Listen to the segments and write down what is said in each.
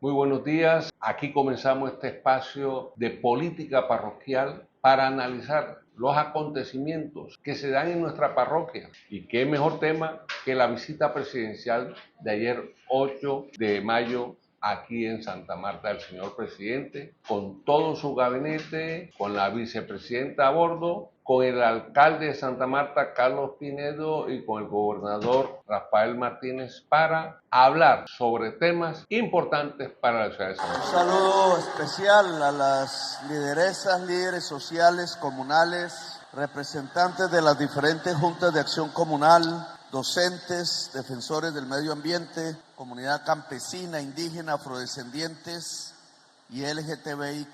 Muy buenos días. Aquí comenzamos este espacio de política parroquial para analizar los acontecimientos que se dan en nuestra parroquia. Y qué mejor tema que la visita presidencial de ayer 8 de mayo aquí en Santa Marta del señor presidente, con todo su gabinete, con la vicepresidenta a bordo, con el alcalde de Santa Marta, Carlos Pinedo, y con el gobernador Rafael Martínez para hablar sobre temas importantes para la ciudad de Santa Marta. Un saludo especial a las lideresas, líderes sociales, comunales, representantes de las diferentes juntas de acción comunal, docentes, defensores del medio ambiente, comunidad campesina, indígena, afrodescendientes y LGTBIQ+,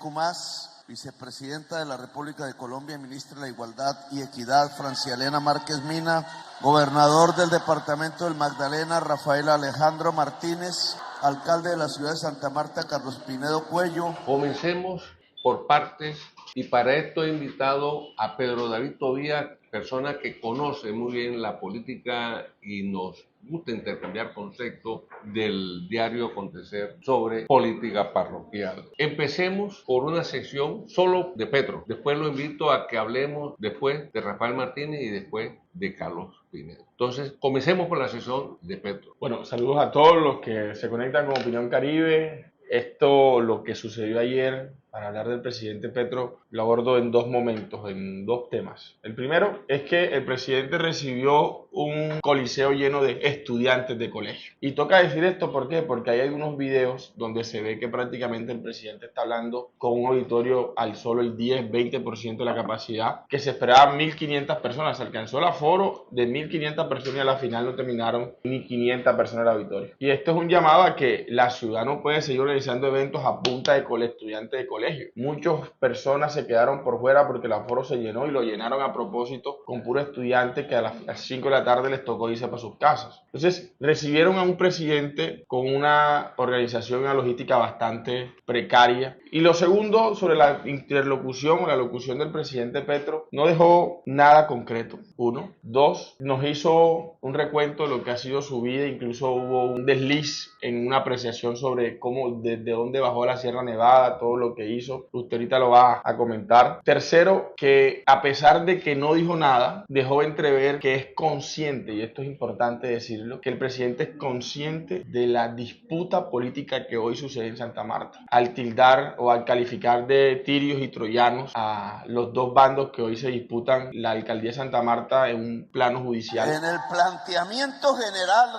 vicepresidenta de la República de Colombia, ministra de la Igualdad y Equidad, Francialena Márquez Mina, gobernador del departamento del Magdalena, Rafael Alejandro Martínez, alcalde de la ciudad de Santa Marta, Carlos Pinedo Cuello. Comencemos por partes y para esto he invitado a Pedro David Tobías, persona que conoce muy bien la política y nos gusta intercambiar conceptos del diario acontecer sobre política parroquial. Empecemos por una sección solo de Pedro. Después lo invito a que hablemos después de Rafael Martínez y después de Carlos Pinedo. Entonces, comencemos por la sección de Pedro. Bueno, saludos a todos los que se conectan con Opinión Caribe. Lo que sucedió ayer, para hablar del presidente Petro, lo abordo en dos momentos, en dos temas. El primero es que el presidente recibió un coliseo lleno de estudiantes de colegio. Y toca decir esto, ¿por qué? Porque hay algunos videos donde se ve que prácticamente el presidente está hablando con un auditorio al solo el 10-20% de la capacidad, que se esperaban 1.500 personas. Se alcanzó el aforo de 1.500 personas y a la final no terminaron ni 500 personas en el auditorio. Y esto es un llamado a que la ciudad no puede seguir organizando eventos a punta de estudiantes de colegio. Muchas personas se quedaron por fuera porque el aforo se llenó y lo llenaron a propósito con puros estudiantes que a las 5 de la tarde les tocó irse para sus casas. Entonces recibieron a un presidente con una organización y una logística bastante precaria. Y lo segundo, sobre la interlocución o la locución del presidente Petro, no dejó nada concreto. Uno. Dos, nos hizo un recuento de lo que ha sido su vida, incluso hubo un desliz en una apreciación sobre cómo, desde dónde bajó la Sierra Nevada, todo lo que hizo. Usted ahorita lo va a comentar. Tercero, que a pesar de que no dijo nada, dejó entrever que es consciente, y esto es importante decirlo, que el presidente es consciente de la disputa política que hoy sucede en Santa Marta, al tildar o al calificar de tirios y troyanos a los dos bandos que hoy se disputan la alcaldía de Santa Marta en un plano judicial. En el planteamiento general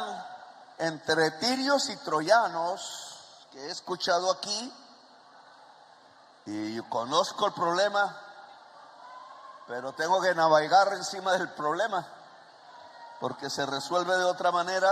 entre tirios y troyanos que he escuchado aquí, y conozco el problema, pero tengo que navegar encima del problema porque se resuelve de otra manera.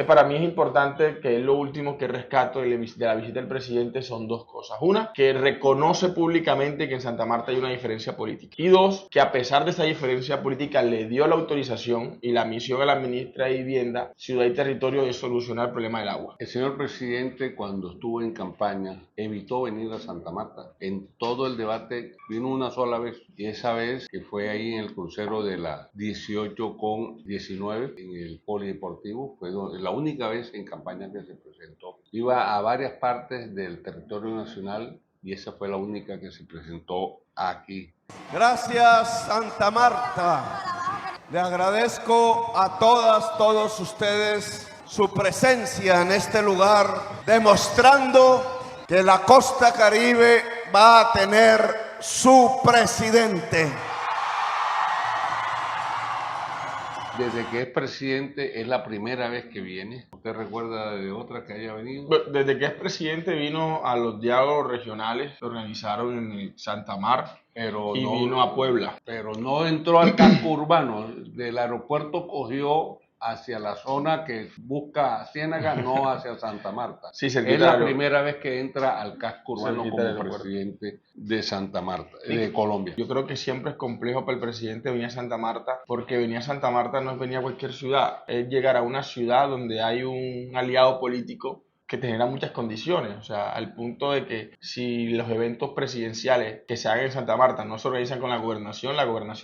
Para mí es importante que lo último que rescato de la visita del presidente son dos cosas. Una, que reconoce públicamente que en Santa Marta hay una diferencia política. Y dos, que a pesar de esa diferencia política le dio la autorización y la misión a la ministra de Vivienda, Ciudad y Territorio de solucionar el problema del agua. El señor presidente, cuando estuvo en campaña, evitó venir a Santa Marta. En todo el debate vino una sola vez, y esa vez que fue ahí en el crucero de la 18 con 19 en el polideportivo, fue la única vez en campaña que se presentó. Iba a varias partes del territorio nacional y esa fue la única que se presentó aquí. Gracias, Santa Marta. Le agradezco a todos ustedes su presencia en este lugar, demostrando que la costa Caribe va a tener su presidente. Desde que es presidente es la primera vez que viene. ¿Usted recuerda de otra que haya venido? Desde que es presidente vino a los diálogos regionales que organizaron en Santa Marta, pero vino a Puebla. Pero no entró al casco urbano. Del aeropuerto cogió hacia la zona que busca Ciénaga, no hacia Santa Marta. Sí, es la primera vez que entra al casco urbano como presidente de Santa Marta, de Colombia. Yo creo que siempre es complejo para el presidente venir a Santa Marta, porque venir a Santa Marta no es venir a cualquier ciudad, es llegar a una ciudad donde hay un aliado político que te genera muchas condiciones, o sea, al punto de que si los eventos presidenciales que se hagan en Santa Marta no se organizan con la gobernación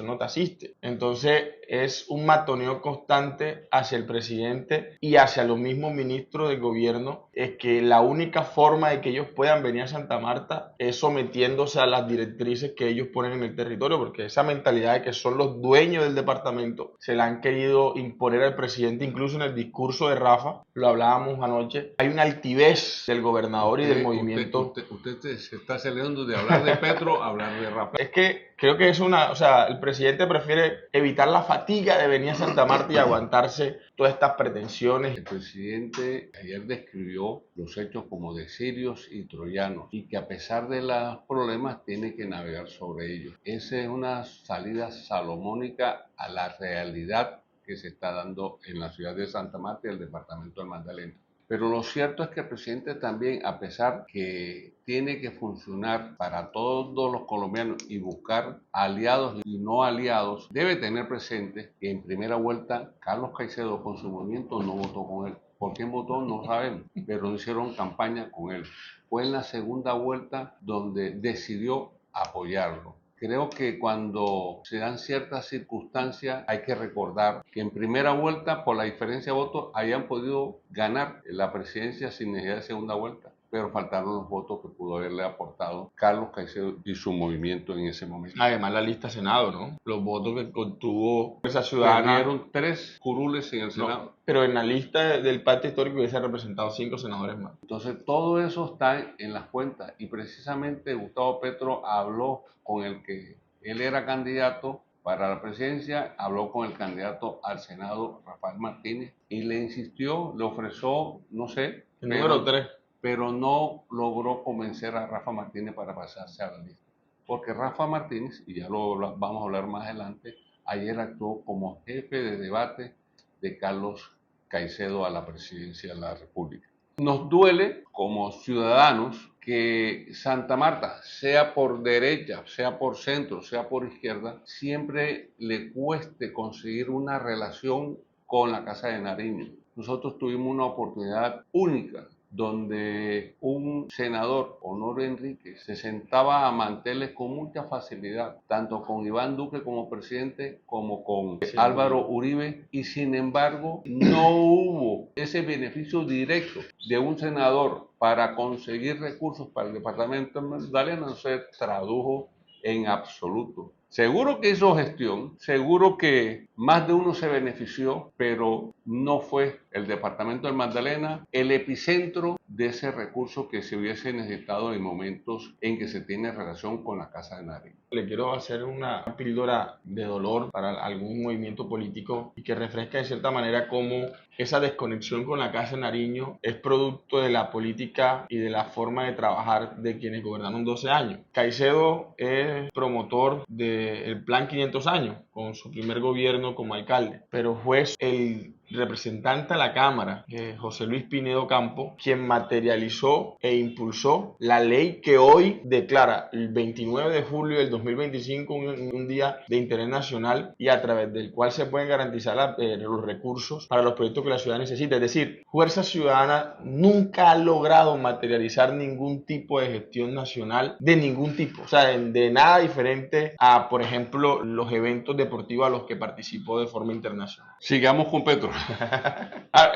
no te asiste. Entonces es un matoneo constante hacia el presidente y hacia los mismos ministros del gobierno, es que la única forma de que ellos puedan venir a Santa Marta es sometiéndose a las directrices que ellos ponen en el territorio, porque esa mentalidad de que son los dueños del departamento se la han querido imponer al presidente, incluso en el discurso de Rafa, lo hablábamos anoche, hay una altivez del gobernador y del movimiento. Usted se está celebrando de hablar de Petro a hablar de Rafa. Es que creo que es o sea, el presidente prefiere evitar la fatiga de venir a Santa Marta y aguantarse todas estas pretensiones. El presidente ayer describió los hechos como de sirios y troyanos y que a pesar de los problemas tiene que navegar sobre ellos. Esa es una salida salomónica a la realidad que se está dando en la ciudad de Santa Marta y el departamento del Magdalena. Pero lo cierto es que el presidente también, a pesar que tiene que funcionar para todos los colombianos y buscar aliados y no aliados, debe tener presente que en primera vuelta Carlos Caicedo con su movimiento no votó con él. ¿Por quién votó? No sabemos, pero no hicieron campaña con él. Fue en la segunda vuelta donde decidió apoyarlo. Creo que cuando se dan ciertas circunstancias hay que recordar que en primera vuelta, por la diferencia de votos, hayan podido ganar la presidencia sin necesidad de segunda vuelta, pero faltaron los votos que pudo haberle aportado Carlos Caicedo y su movimiento en ese momento. Además la lista Senado, ¿no? Los votos que obtuvo esa ciudadana. Perdieron 3 curules en el Senado. No, pero en la lista del pacto histórico hubiese representado 5 senadores más. Entonces todo eso está en las cuentas y precisamente Gustavo Petro habló con el que él era candidato para la presidencia, habló con el candidato al Senado, Rafael Martínez, y le insistió, le ofreció, no sé, El número 3. pero no logró convencer a Rafa Martínez para pasarse a la lista. Porque Rafa Martínez, y ya lo vamos a hablar más adelante, ayer actuó como jefe de debate de Carlos Caicedo a la presidencia de la República. Nos duele como ciudadanos que Santa Marta, sea por derecha, sea por centro, sea por izquierda, siempre le cueste conseguir una relación con la Casa de Nariño. Nosotros tuvimos una oportunidad única donde un senador, Honorio Enríquez, se sentaba a manteles con mucha facilidad, tanto con Iván Duque como presidente, como con Álvaro Uribe, y sin embargo no hubo ese beneficio directo de un senador para conseguir recursos para el departamento de Magdalena, no se tradujo en absoluto. Seguro que hizo gestión, seguro que más de uno se benefició, pero no fue el departamento del Magdalena el epicentro de ese recurso que se hubiese necesitado en momentos en que se tiene relación con la Casa de Nariño. Le quiero hacer una píldora de dolor para algún movimiento político y que refresca de cierta manera cómo esa desconexión con la Casa de Nariño es producto de la política y de la forma de trabajar de quienes gobernaron 12 años. Caicedo es promotor del Plan 500 años, con su primer gobierno como alcalde, pero fue el representante a la Cámara, José Luis Pinedo Campo, quien materializó e impulsó la ley que hoy declara el 29 de julio del 2025 un día de interés nacional y a través del cual se pueden garantizar los recursos para los proyectos que la ciudad necesita. Es decir, Fuerza Ciudadana nunca ha logrado materializar ningún tipo de gestión nacional de ningún tipo, o sea, de nada diferente a, por ejemplo, los eventos deportivos a los que participó de forma internacional. Sigamos con Petro.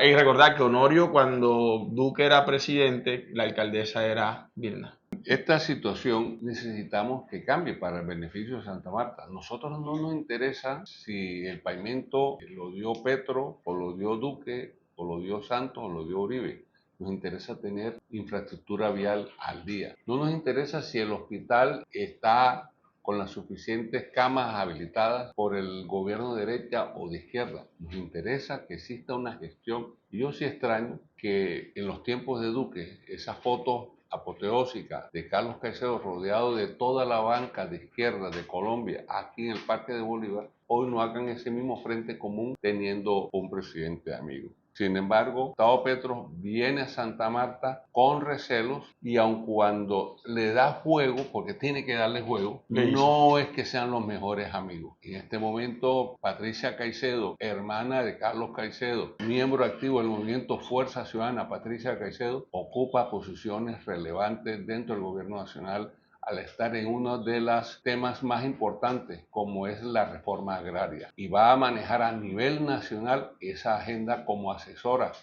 Y recordar que Honorio, cuando Duque era presidente, la alcaldesa era Virna. Esta situación necesitamos que cambie para el beneficio de Santa Marta. Nosotros no nos interesa si el pavimento lo dio Petro, o lo dio Duque, o lo dio Santos, o lo dio Uribe. Nos interesa tener infraestructura vial al día. No nos interesa si el hospital está con las suficientes camas habilitadas por el gobierno de derecha o de izquierda. Nos interesa que exista una gestión. Y yo sí extraño que en los tiempos de Duque, esas fotos apoteósicas de Carlos Caicedo rodeado de toda la banca de izquierda de Colombia aquí en el Parque de Bolívar, hoy no hagan ese mismo frente común teniendo un presidente amigo. Sin embargo, Gustavo Petro viene a Santa Marta con recelos y aun cuando le da juego, porque tiene que darle juego, no es que sean los mejores amigos. En este momento, Patricia Caicedo, hermana de Carlos Caicedo, miembro activo del movimiento Fuerza Ciudadana, Patricia Caicedo, ocupa posiciones relevantes dentro del gobierno nacional al estar en uno de los temas más importantes, como es la reforma agraria, y va a manejar a nivel nacional esa agenda como asesora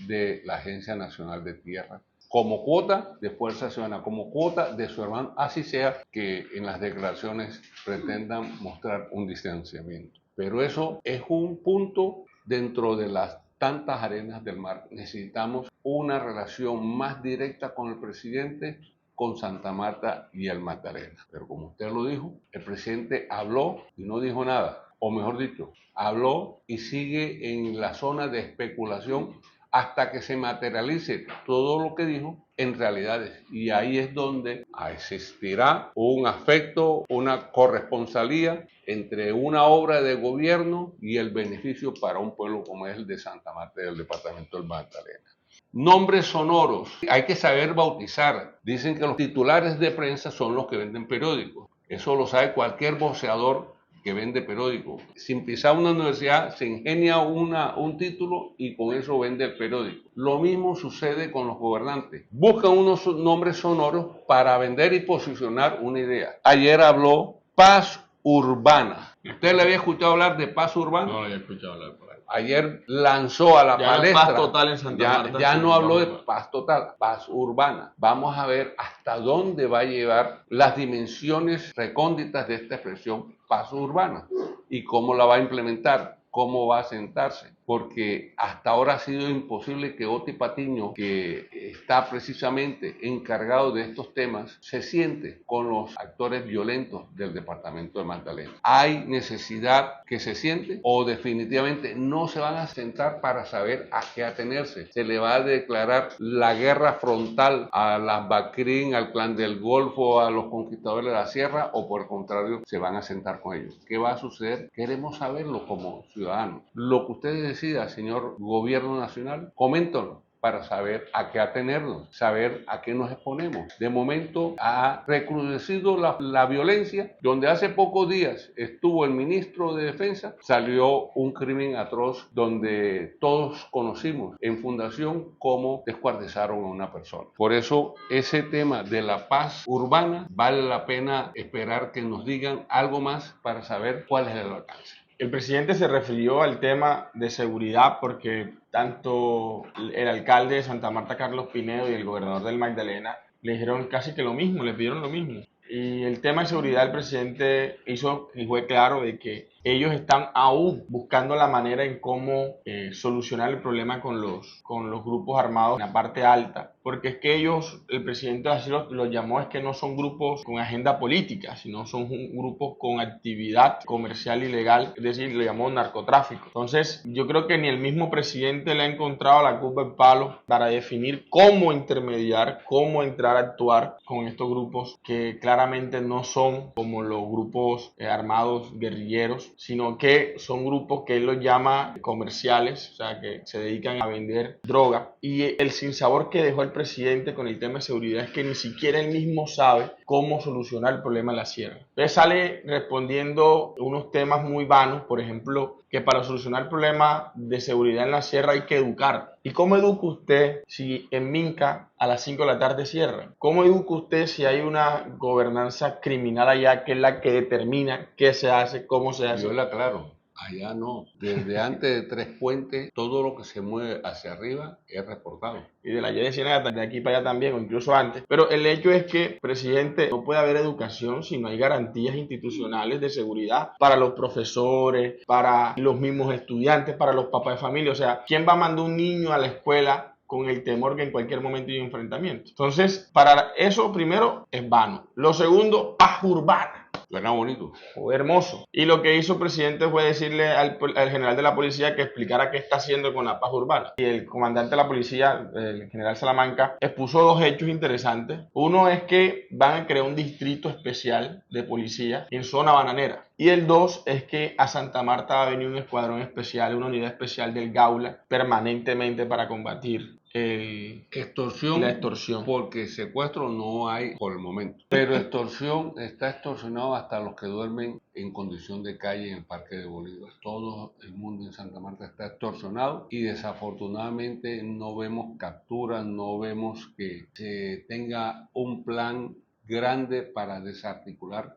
de la Agencia Nacional de Tierra, como cuota de Fuerza Ciudadana, como cuota de su hermano, así sea que en las declaraciones pretendan mostrar un distanciamiento. Pero eso es un punto dentro de las tantas arenas del mar. Necesitamos una relación más directa con el presidente, con Santa Marta y el Magdalena. Pero como usted lo dijo, el presidente habló y no dijo nada. O mejor dicho, habló y sigue en la zona de especulación hasta que se materialice todo lo que dijo en realidades. Y ahí es donde existirá un afecto, una corresponsalía entre una obra de gobierno y el beneficio para un pueblo como es el de Santa Marta y el departamento del Magdalena. Nombres sonoros, hay que saber bautizar. Dicen que los titulares de prensa son los que venden periódicos. Eso lo sabe cualquier voceador que vende periódicos. Sin pisar una universidad, se ingenia un título y con eso vende el periódico. Lo mismo sucede con los gobernantes. Buscan unos nombres sonoros para vender y posicionar una idea. Ayer habló paz urbana. ¿Usted le había escuchado hablar de paz urbana? No le había escuchado hablar por ahí. Ayer lanzó a la palestra. Paz total en Santa Marta. Ya no habló de paz total, paz urbana. Vamos a ver hasta dónde va a llevar las dimensiones recónditas de esta expresión paz urbana y cómo la va a implementar, cómo va a sentarse. Porque hasta ahora ha sido imposible que Oti Patiño, que está precisamente encargado de estos temas, se siente con los actores violentos del departamento de Magdalena. ¿Hay necesidad que se siente o definitivamente no se van a sentar para saber a qué atenerse? ¿Se le va a declarar la guerra frontal a las Bacrín, al Clan del Golfo, a los conquistadores de la sierra, o por el contrario se van a sentar con ellos? ¿Qué va a suceder? Queremos saberlo como ciudadanos. Lo que ustedes decida, señor Gobierno Nacional, coméntanos para saber a qué atenernos, saber a qué nos exponemos. De momento ha recrudecido la violencia, donde hace pocos días estuvo el ministro de Defensa, salió un crimen atroz donde todos conocimos en Fundación cómo descuartizaron a una persona. Por eso ese tema de la paz urbana vale la pena esperar que nos digan algo más para saber cuál es el alcance. El presidente se refirió al tema de seguridad porque tanto el alcalde de Santa Marta, Carlos Pinedo, y el gobernador del Magdalena le dijeron casi que lo mismo, le pidieron lo mismo. Y el tema de seguridad, el presidente hizo y fue claro de que ellos están aún buscando la manera en cómo solucionar el problema con los grupos armados en la parte alta. Porque es que ellos, el presidente así los llamó, es que no son grupos con agenda política, sino son grupos con actividad comercial ilegal, es decir, lo llamó narcotráfico. Entonces, yo creo que ni el mismo presidente le ha encontrado la culpa en palo para definir cómo intermediar, cómo entrar a actuar con estos grupos que claramente no son como los grupos armados guerrilleros, sino que son grupos que él los llama comerciales, o sea, que se dedican a vender droga. Y el sinsabor que dejó el presidente con el tema de seguridad es que ni siquiera él mismo sabe cómo solucionar el problema en la sierra. Entonces sale respondiendo unos temas muy vanos, por ejemplo, que para solucionar el problema de seguridad en la sierra hay que educar. ¿Y cómo educa usted si en Minca a las 5 de la tarde cierra? ¿Cómo educa usted si hay una gobernanza criminal allá que es la que determina qué se hace, cómo se hace? Yo le aclaro, allá no. Desde antes de Tres Puentes, todo lo que se mueve hacia arriba es reportado. Y de la Y de Ciénaga, de aquí para allá también, o incluso antes. Pero el hecho es que, presidente, no puede haber educación si no hay garantías institucionales de seguridad para los profesores, para los mismos estudiantes, para los papás de familia. O sea, ¿quién va a mandar un niño a la escuela con el temor que en cualquier momento hay un enfrentamiento? Entonces, para eso, primero, es vano. Lo segundo, paz urbana. Suena bonito. Fue hermoso. Y lo que hizo el presidente fue decirle al general de la policía que explicara qué está haciendo con la paz urbana. Y el comandante de la policía, el general Salamanca, expuso dos hechos interesantes. Uno es que van a crear un distrito especial de policía en zona bananera. Y el dos es que a Santa Marta va a venir un escuadrón especial, una unidad especial del Gaula, permanentemente para combatir la extorsión. Porque secuestro no hay por el momento. Pero extorsión, está extorsionado hasta los que duermen en condición de calle en el Parque de Bolívar. Todo el mundo en Santa Marta está extorsionado y desafortunadamente no vemos capturas, no vemos que se tenga un plan grande para desarticular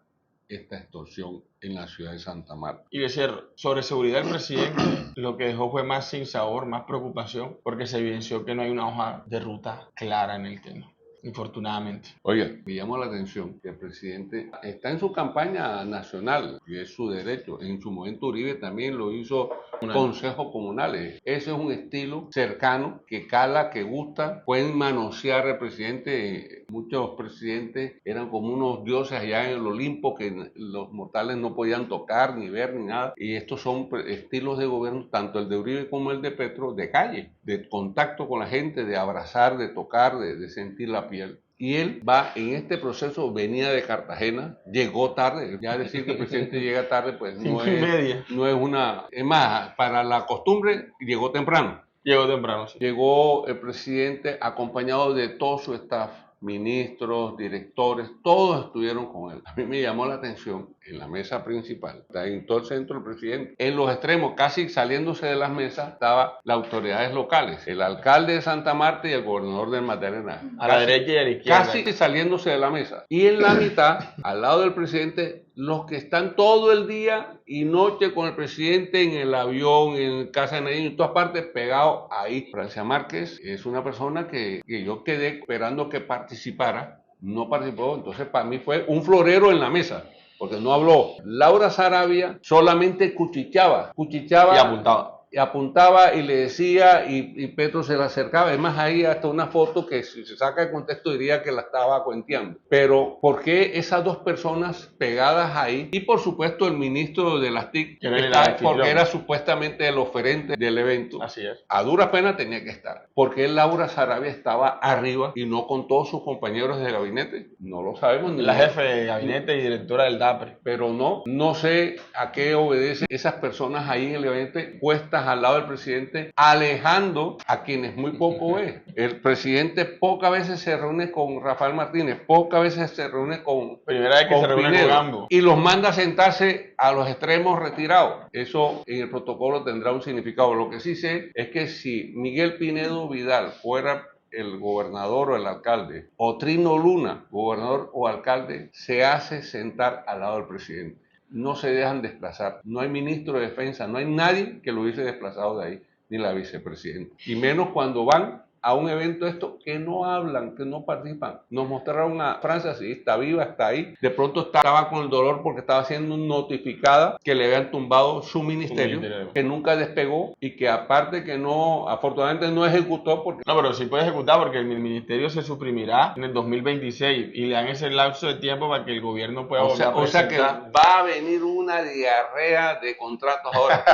esta extorsión en la ciudad de Santa Marta. Y de cierre, sobre seguridad del presidente, lo que dejó fue más sinsabor, más preocupación, porque se evidenció que no hay una hoja de ruta clara en el tema, infortunadamente. Oiga, me llamó la atención que el presidente está en su campaña nacional, y es su derecho. En su momento Uribe también lo hizo consejos comunales. Ese es un estilo cercano, que cala, que gusta. Pueden manosear al presidente. Muchos presidentes eran como unos dioses allá en el Olimpo que los mortales no podían tocar, ni ver, ni nada. Y estos son estilos de gobierno, tanto el de Uribe como el de Petro, de calle, de contacto con la gente, de abrazar, de tocar, de sentir la piel. Y él va en este proceso, venía de Cartagena, llegó tarde. Ya decir que el presidente llega tarde, pues no es una... Es más, para la costumbre, llegó temprano. Llegó temprano, sí. Llegó el presidente acompañado de todo su staff, ministros, directores, todos estuvieron con él. A mí me llamó la atención en la mesa principal, está en todo el centro el presidente. En los extremos, casi saliéndose de las mesas, estaban las autoridades locales, el alcalde de Santa Marta y el gobernador del Magdalena. A la derecha y a la izquierda. Casi saliéndose de la mesa. Y en la mitad, al lado del presidente, los que están todo el día y noche con el presidente en el avión, en casa de Nariño, en todas partes, pegados ahí. Francia Márquez es una persona que yo quedé esperando que participara, no participó, entonces para mí fue un florero en la mesa, porque no habló. Laura Sarabia solamente cuchicheaba y apuntaba y le decía, y Petro se le acercaba. Además, hay hasta una foto que si se saca de contexto diría que la estaba cuenteando. Pero, ¿por qué esas dos personas pegadas ahí? Y por supuesto el ministro de las TIC, porque era supuestamente el oferente del evento. Así es. A duras penas tenía que estar. ¿Por qué Laura Sarabia estaba arriba y no con todos sus compañeros de gabinete? No lo sabemos. La jefe de gabinete y directora del DAPRE. Pero no sé a qué obedecen esas personas ahí en el gabinete puestas al lado del presidente, alejando a quienes muy poco ve. El presidente pocas veces se reúne con Rafael Martínez, pocas veces se reúne con Primera vez que se reúne Pinedo, con ambos. y los manda a sentarse a los extremos retirados. Eso en el protocolo tendrá un significado. Lo que sí sé es que si Miguel Pinedo Vidal fuera el gobernador o el alcalde, o Trino Luna, gobernador o alcalde, se hace sentar al lado del presidente. No se dejan desplazar. No hay ministro de defensa, no hay nadie que lo hubiese desplazado de ahí, ni la vicepresidenta. Y menos cuando van a un evento esto, que no hablan, que no participan. Nos mostraron a Francia, sí, está viva, está ahí. De pronto estaba con el dolor porque estaba siendo notificada que le habían tumbado su ministerio, que nunca despegó y que aparte que no, afortunadamente no ejecutó porque... No, pero sí puede ejecutar porque el ministerio se suprimirá en el 2026 y le dan ese lapso de tiempo para que el gobierno pueda volver a presentar. O sea que va a venir una diarrea de contratos ahora.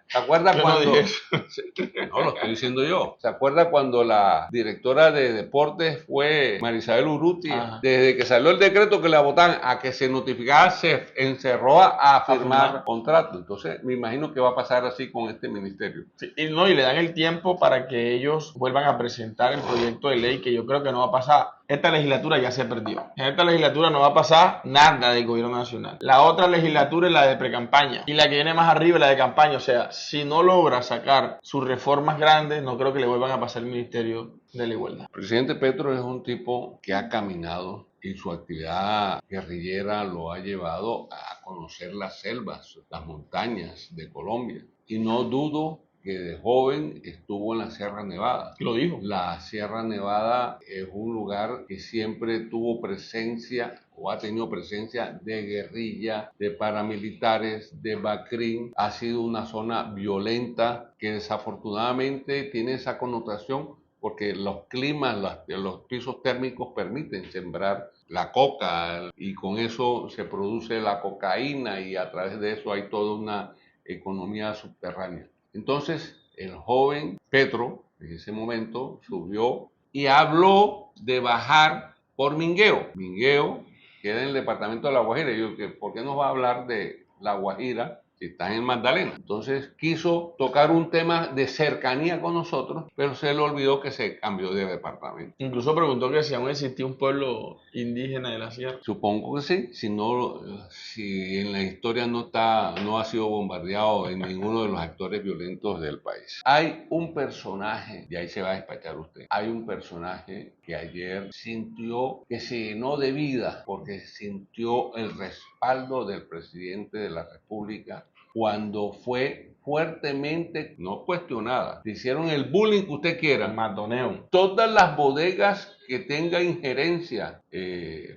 ¿Se acuerda cuando... No, lo estoy diciendo yo. ¿Se acuerda cuando la directora de deportes fue Marisabel Urruti? Ajá. Desde que salió el decreto que la votaban a que se notificara, se encerró a firmar contrato. Entonces, me imagino que va a pasar así con este ministerio. Sí, y le dan el tiempo para que ellos vuelvan a presentar el proyecto de ley, que yo creo que no va a pasar. Esta legislatura ya se perdió. En esta legislatura no va a pasar nada del gobierno nacional. La otra legislatura es la de precampaña. Y la que viene más arriba es la de campaña. O sea, si no logra sacar sus reformas grandes, no creo que le vuelvan a pasar el Ministerio de la Igualdad. El presidente Petro es un tipo que ha caminado y su actividad guerrillera lo ha llevado a conocer las selvas, las montañas de Colombia. Y no dudo que de joven estuvo en la Sierra Nevada. Lo dijo. La Sierra Nevada es un lugar que siempre tuvo presencia o ha tenido presencia de guerrilla, de paramilitares, de BACRIM. Ha sido una zona violenta que desafortunadamente tiene esa connotación porque los climas, los pisos térmicos permiten sembrar la coca y con eso se produce la cocaína y a través de eso hay toda una economía subterránea. Entonces, el joven Petro, en ese momento, subió y habló de bajar por Mingueo. Mingueo queda en el departamento de La Guajira. Y yo, ¿por qué nos va a hablar de La Guajira si está en Magdalena? Entonces quiso tocar un tema de cercanía con nosotros, pero se le olvidó que se cambió de departamento. Incluso preguntó que si aún existía un pueblo indígena de la sierra. Supongo que sí, si en la historia no ha sido bombardeado en ninguno de los actores violentos del país. Hay un personaje, y ahí se va a despachar usted, hay un personaje que ayer sintió que se llenó de vida porque sintió el respaldo del presidente de la República cuando fue fuertemente, no cuestionada, le hicieron el bullying que usted quiera, Matoneo. todas las bodegas que tengan injerencia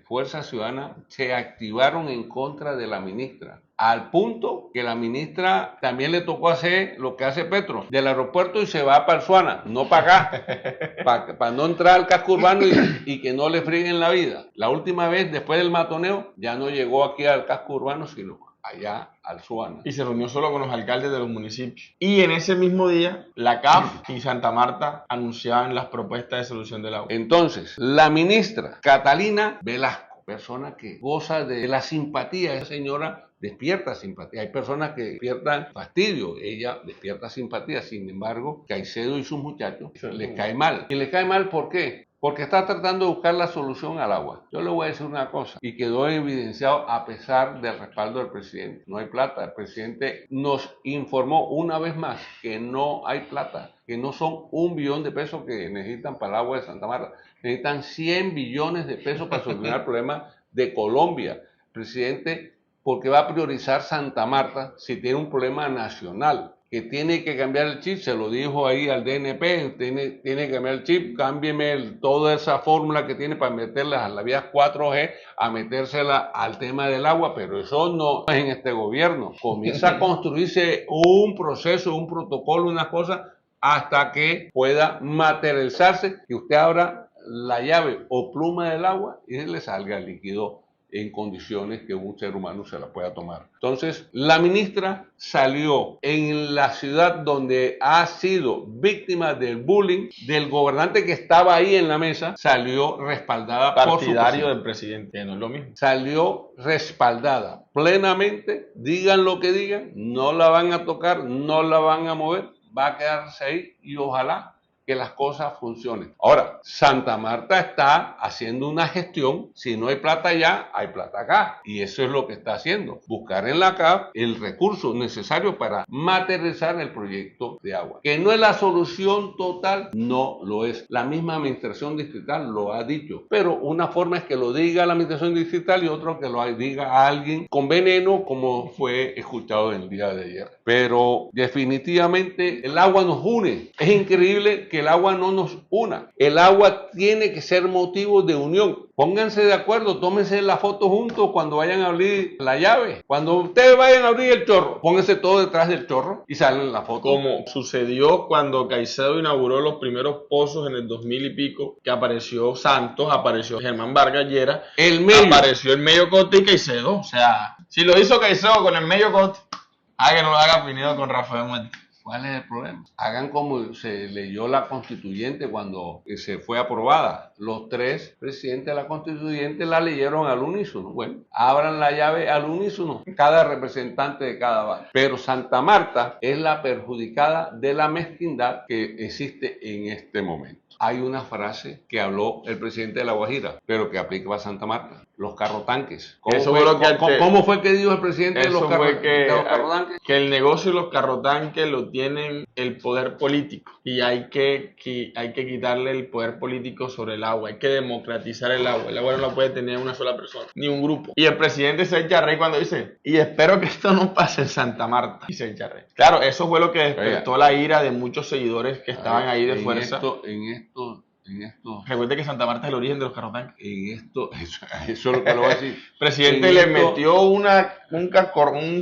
Fuerza Ciudadana se activaron en contra de la ministra, al punto que la ministra también le tocó hacer lo que hace Petro, del aeropuerto y se va para el Suana, no para acá, para no entrar al casco urbano y que no le frieguen la vida. La última vez, después del matoneo, ya no llegó aquí al casco urbano, sino allá al Suana. Y se reunió solo con los alcaldes de los municipios. Y en ese mismo día, la CAF y Santa Marta anunciaban las propuestas de solución del agua. Entonces, la ministra Catalina Velasco, persona que goza de la simpatía, esa señora despierta simpatía. Hay personas que despiertan fastidio, ella despierta simpatía. Sin embargo, Caicedo y sus muchachos les cae mal. ¿Y les cae mal por qué? Porque está tratando de buscar la solución al agua. Yo le voy a decir una cosa, y quedó evidenciado a pesar del respaldo del presidente. No hay plata. El presidente nos informó una vez más que no hay plata, que no son 1 billón de pesos que necesitan para el agua de Santa Marta. Necesitan 100 billones de pesos para solucionar el problema de Colombia. El presidente, porque va a priorizar Santa Marta si tiene un problema nacional, que tiene que cambiar el chip, se lo dijo ahí al DNP, tiene que cambiar el chip, cámbieme toda esa fórmula que tiene para meterla a la vía 4G, a metérsela al tema del agua, pero eso no es en este gobierno. Comienza a construirse un proceso, un protocolo, una cosa, hasta que pueda materializarse, que usted abra la llave o pluma del agua y le salga el líquido en condiciones que un ser humano se la pueda tomar. Entonces, la ministra salió en la ciudad donde ha sido víctima del bullying del gobernante que estaba ahí en la mesa, salió respaldada partidario del presidente, que no es lo mismo. Salió respaldada plenamente, digan lo que digan, no la van a tocar, no la van a mover, va a quedarse ahí y ojalá que las cosas funcionen. Ahora, Santa Marta está haciendo una gestión, si no hay plata allá, hay plata acá. Y eso es lo que está haciendo, buscar en la CAF el recurso necesario para materializar el proyecto de agua. Que no es la solución total, no lo es. La misma administración distrital lo ha dicho. Pero una forma es que lo diga la administración distrital y otra que lo diga a alguien con veneno, como fue escuchado el día de ayer. Pero definitivamente el agua nos une. Es increíble que el agua no nos una. El agua tiene que ser motivo de unión. Pónganse de acuerdo, tómense la foto juntos cuando vayan a abrir la llave. Cuando ustedes vayan a abrir el chorro, pónganse todo detrás del chorro y salen la foto. Como sucedió cuando Caicedo inauguró los primeros pozos en el 2000 y pico, que apareció Santos, apareció Germán Vargas Lleras, apareció el medio corte y Caicedo. O sea, si lo hizo Caicedo con el medio corte, que no lo haga Pinedo con Rafael Muerte. ¿Cuál es el problema? Hagan como se leyó la constituyente cuando se fue aprobada. Los 3 presidentes de la constituyente la leyeron al unísono. Bueno, abran la llave al unísono, cada representante de cada barrio. Pero Santa Marta es la perjudicada de la mezquindad que existe en este momento. Hay una frase que habló el presidente de La Guajira, pero que aplica a Santa Marta. Los carrotanques. ¿Cómo fue que dijo el presidente de los carrotanques? Que el negocio de los carrotanques lo tienen el poder político y hay que quitarle el poder político sobre el agua. Hay que democratizar el agua. El agua no la puede tener una sola persona, ni un grupo. Y el presidente se echa a reír cuando dice, y espero que esto no pase en Santa Marta. Y se echa a reír. Claro, eso fue lo que despertó la ira de muchos seguidores que estaban ahí de fuerza. Recuerde que Santa Marta es el origen de los carrotanques. Eso es lo que lo voy a decir. El presidente le metió un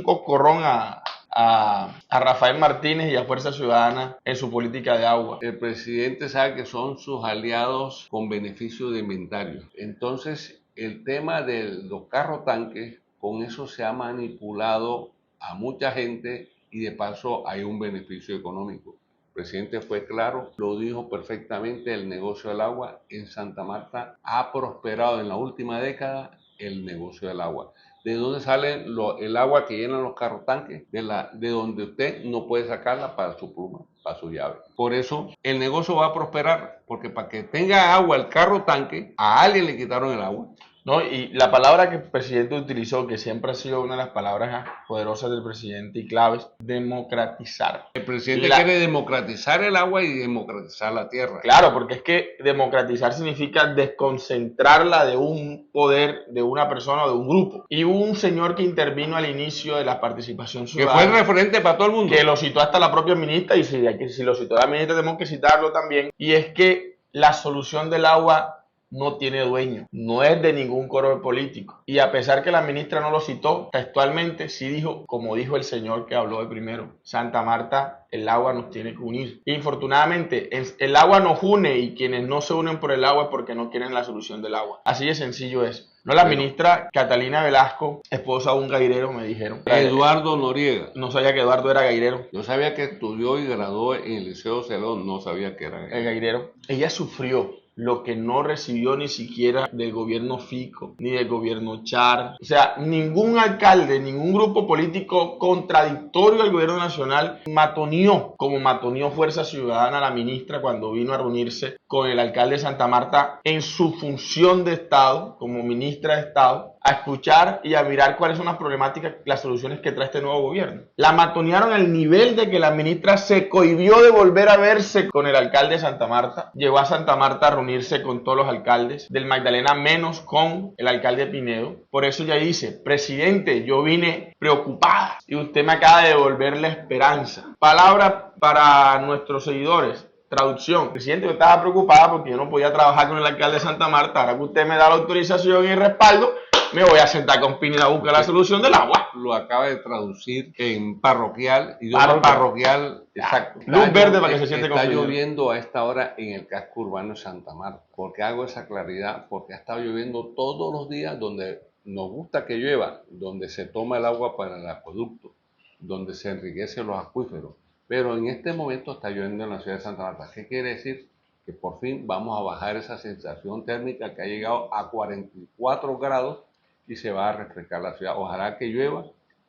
coscorrón a a Rafael Martínez y a Fuerza Ciudadana en su política de agua. El presidente sabe que son sus aliados con beneficio de inventario. Entonces, el tema de los carros tanques, con eso se ha manipulado a mucha gente y de paso hay un beneficio económico. El presidente fue claro, lo dijo perfectamente, el negocio del agua en Santa Marta ha prosperado en la última década, el negocio del agua. ¿De dónde sale el agua que llenan los carros tanques? De donde usted no puede sacarla para su pluma, para su llave. Por eso el negocio va a prosperar, porque para que tenga agua el carro tanque, a alguien le quitaron el agua. ¿No? Y la palabra que el presidente utilizó, que siempre ha sido una de las palabras poderosas del presidente y claves, democratizar. El presidente quiere democratizar el agua y democratizar la tierra. Claro, porque es que democratizar significa desconcentrarla de un poder, de una persona o de un grupo. Y hubo un señor que intervino al inicio de la participación ciudadana. Que fue el referente para todo el mundo. Que lo citó hasta la propia ministra, y si lo citó la ministra tenemos que citarlo también. Y es que la solución del agua no tiene dueño, no es de ningún color político. Y a pesar que la ministra no lo citó textualmente, sí dijo, como dijo el señor que habló de primero, Santa Marta, el agua nos tiene que unir. Infortunadamente, el agua nos une y quienes no se unen por el agua es porque no quieren la solución del agua. Así de sencillo es. No, la ministra Catalina Velasco, esposa de un gairero, me dijeron. Eduardo Noriega. No sabía que Eduardo era gairero. Yo sabía que estudió y graduó en el Liceo Celón, no sabía que era el gairero. Ella sufrió lo que no recibió ni siquiera del gobierno Fico, ni del gobierno Char. O sea, ningún alcalde, ningún grupo político contradictorio al gobierno nacional matoneó, como matoneó Fuerza Ciudadana la ministra cuando vino a reunirse con el alcalde de Santa Marta en su función de Estado, como ministra de Estado, a escuchar y a mirar cuáles son las problemáticas, las soluciones que trae este nuevo gobierno. La matonearon al nivel de que la ministra se cohibió de volver a verse con el alcalde de Santa Marta. Llegó a Santa Marta a reunirse con todos los alcaldes del Magdalena, menos con el alcalde Pinedo. Por eso ella dice, presidente, yo vine preocupada y usted me acaba de devolver la esperanza. Palabra para nuestros seguidores. Traducción, presidente, yo estaba preocupada porque yo no podía trabajar con el alcalde de Santa Marta. Ahora que usted me da la autorización y el respaldo, me voy a sentar con Pineda a buscar la solución del agua. Lo acaba de traducir en parroquial, idioma parroquial, exacto. Luz verde para que se siente Está confiado. lloviendo a esta hora en el casco urbano de Santa Marta. ¿Por qué hago esa claridad? Porque ha estado lloviendo todos los días donde nos gusta que llueva, donde se toma el agua para el acueducto, donde se enriquecen los acuíferos. Pero en este momento está lloviendo en la ciudad de Santa Marta. ¿Qué quiere decir? Que por fin vamos a bajar esa sensación térmica que ha llegado a 44 grados y se va a refrescar la ciudad. Ojalá que llueva,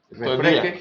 refresque,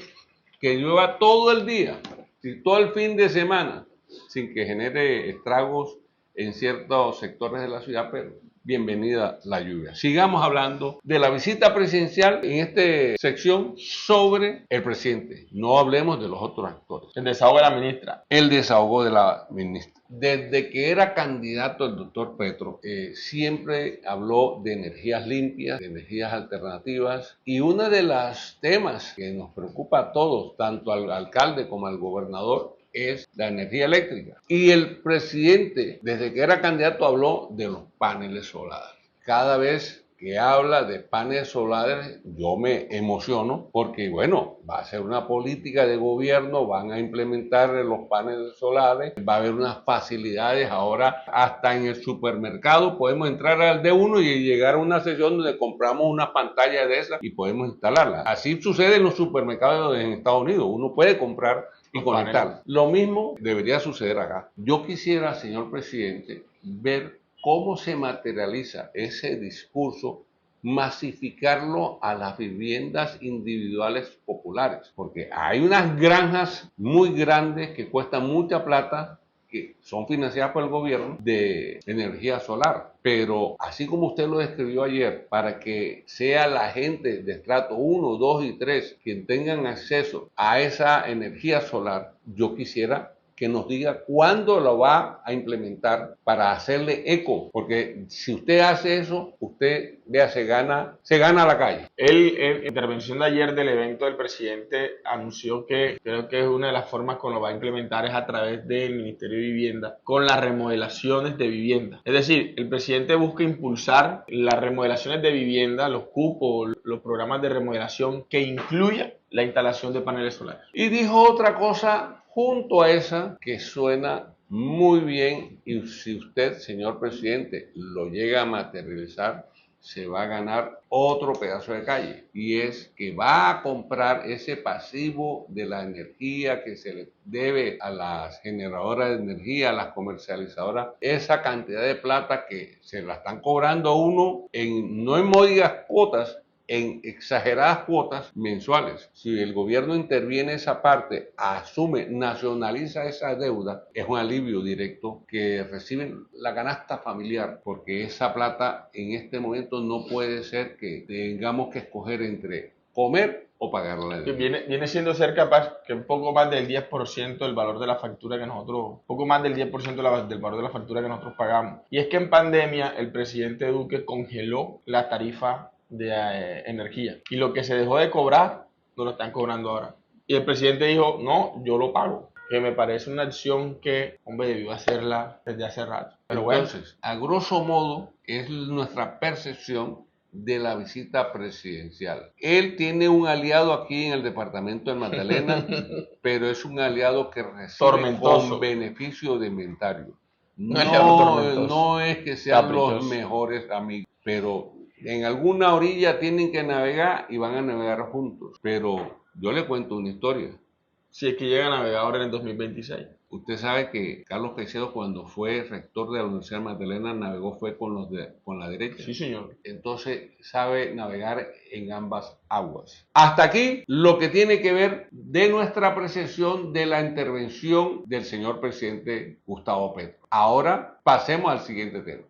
que llueva todo el día, y todo el fin de semana, sin que genere estragos en ciertos sectores de la ciudad, pero bienvenida la lluvia. Sigamos hablando de la visita presidencial en esta sección sobre el presidente. No hablemos de los otros actores. El desahogo de la ministra. El desahogo de la ministra. Desde que era candidato el doctor Petro, siempre habló de energías limpias, de energías alternativas, y uno de los temas que nos preocupa a todos, tanto al alcalde como al gobernador, es la energía eléctrica. Y el presidente, desde que era candidato, habló de los paneles solares. Cada vez que habla de paneles solares, yo me emociono porque, bueno, va a ser una política de gobierno, van a implementar los paneles solares, va a haber unas facilidades ahora, hasta en el supermercado podemos entrar al D1 y llegar a una sesión donde compramos una pantalla de esas y podemos instalarla. Así sucede en los supermercados en Estados Unidos, uno puede comprar y conectar. Lo mismo debería suceder acá. Yo quisiera, señor presidente, ver cómo se materializa ese discurso, masificarlo a las viviendas individuales populares, porque hay unas granjas muy grandes que cuestan mucha plata, que son financiadas por el gobierno, de energía solar. Pero así como usted lo describió ayer, para que sea la gente de estrato 1, 2 y 3 quien tengan acceso a esa energía solar, yo quisiera que nos diga cuándo lo va a implementar para hacerle eco, porque si usted hace eso, usted, vea, se gana la calle. En intervención de ayer del evento del presidente anunció que creo que es una de las formas con lo va a implementar es a través del Ministerio de Vivienda, con las remodelaciones de vivienda. Es decir, el presidente busca impulsar las remodelaciones de vivienda, los cupos, los programas de remodelación que incluya la instalación de paneles solares. Y dijo otra cosa junto a esa que suena muy bien, y si usted, señor presidente, lo llega a materializar, se va a ganar otro pedazo de calle, y es que va a comprar ese pasivo de la energía que se le debe a las generadoras de energía, a las comercializadoras, esa cantidad de plata que se la están cobrando a uno no en módigas cuotas, en exageradas cuotas mensuales. Si el gobierno interviene esa parte, asume, nacionaliza esa deuda, es un alivio directo que reciben la canasta familiar, porque esa plata en este momento no puede ser que tengamos que escoger entre comer o pagar la deuda. Viene siendo ser capaz que un poco más del 10% del valor de la factura que nosotros, poco más del 10% del valor de la factura que nosotros pagamos. Y es que en pandemia el presidente Duque congeló la tarifa de energía, y lo que se dejó de cobrar no lo están cobrando ahora, y el presidente dijo no, yo lo pago, que me parece una acción que, hombre, debió hacerla desde hace rato. Pero bueno, entonces, a grosso modo es nuestra percepción de la visita presidencial. Él tiene un aliado aquí en el departamento de Magdalena, pero es un aliado que recibe con beneficio de inventario. No es que sean los mejores amigos, pero en alguna orilla tienen que navegar y van a navegar juntos. Pero yo le cuento una historia. Si es que llega a navegar ahora en el 2026. Usted sabe que Carlos Caicedo, cuando fue rector de la Universidad de Magdalena, navegó fue con la derecha. Sí, señor. Entonces sabe navegar en ambas aguas. Hasta aquí lo que tiene que ver de nuestra apreciación de la intervención del señor presidente Gustavo Petro. Ahora pasemos al siguiente tema.